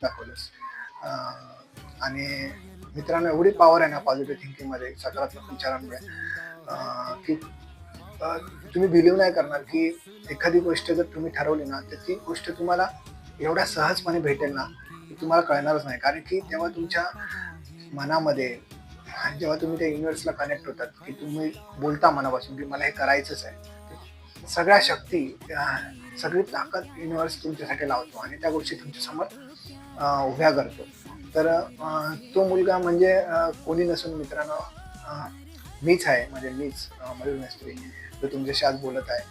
दाखवलंस. अ, आणि मित्रांनो एवढी पॉवर आहे ना पॉझिटिव्ह थिंकिंगमध्ये, सकारात्मक विचारांमुळे, की अ, तुम्ही बिलीव्ह नाही करणार, की एखादी गोष्ट जर तुम्ही ठरवली ना, तर ती गोष्ट तुम्हाला एवढ्या सहजपणे भेटेल ना, की तुम्हाला कळणारच नाही. कारण की तेव्हा तुमच्या मनामध्ये आणि जेव्हा तुम्ही त्या युनिव्हर्सला कनेक्ट होतात, की तुम्ही बोलता मनापासून, की मला हे करायचंच आहे. सगळ्या शक्ती, सगळी ताकद युनिव्हर्स तुमच्यासाठी लावतो आणि त्या गोष्टी तुमच्यासमोर उभ्या करतो. तर तो मुलगा म्हणजे कोणी नसून मित्रांनो, मीच आहे. म्हणजे मीच मयूर मिस्त्री जो तुमच्याशी आज बोलत आहे.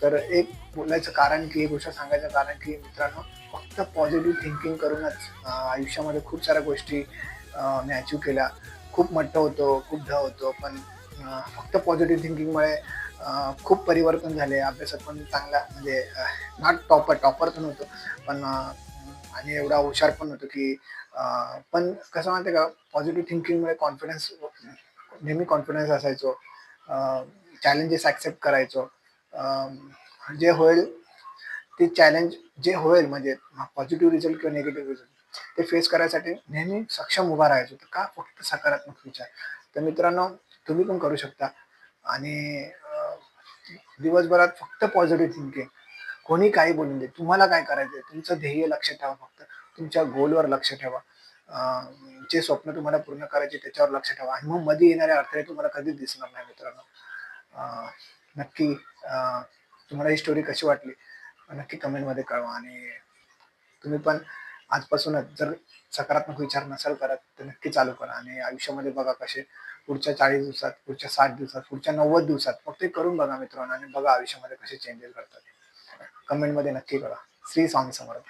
तर एक बोलायचं कारण, की ही गोष्ट सांगायचं कारण, की मित्रांनो फक्त पॉझिटिव्ह थिंकिंग करूनच आयुष्यामध्ये खूप साऱ्या गोष्टी मी अचीव्ह केल्या. खूप मोठं होतो, खूप होतो. पण फक्त पॉझिटिव्ह थिंकिंगमुळे खूप परिवर्तन झाले. अभ्यासात पण चांगला म्हणजे नॉट टॉपर पण होतो. पण आणि एवढा हुशार पण होतो, की पण कसं माहिती आहे का, पॉझिटिव्ह थिंकिंगमुळे नेहमी कॉन्फिडन्स असायचो. चॅलेंजेस ॲक्सेप्ट करायचो. अ, जे होईल ते चॅलेंज जे होईल म्हणजे पॉझिटिव्ह रिझल्ट किंवा निगेटिव्ह रिझल्ट ते फेस करायसाठी नेहमी सक्षम उभा राहायचो. तर का फक्त सकारात्मक विचार. तर मित्रांनो तुम्ही पण करू शकता आणि दिवसभरात फक्त पॉझिटिव्ह थिंकिंग. कोणी काही बोलून दे. तुम्हाला काय करायचंय? तुमचं ध्येय लक्षात ठेवा फक्त. तुमच्या गोलवर लक्ष ठेवा. अ, जे स्वप्न तुम्हाला पूर्ण करायचे त्याच्यावर लक्ष ठेवा आणि मग मध्ये येणारे अडथळे तुम्हाला कधीच दिसणार नाही मित्रांनो. अ, नक्की तुम्हाला ही स्टोरी कशी वाटली? नक्की कमेंटमध्ये कळवा आणि तुम्ही पण आजपासूनच जर सकारात्मक विचार नसाल करत, तर नक्की चालू करा आणि आयुष्यामध्ये बघा कसे पुढच्या 40 दिवसात, पुढच्या 60 दिवसात, पुढच्या 90 दिवसात फक्त हे करून बघा मित्रांनो आणि बघा आयुष्यामध्ये कसे चेंजेस घडतात. कमेंटमध्ये नक्की कळवा. श्री स्वामी समर्थ.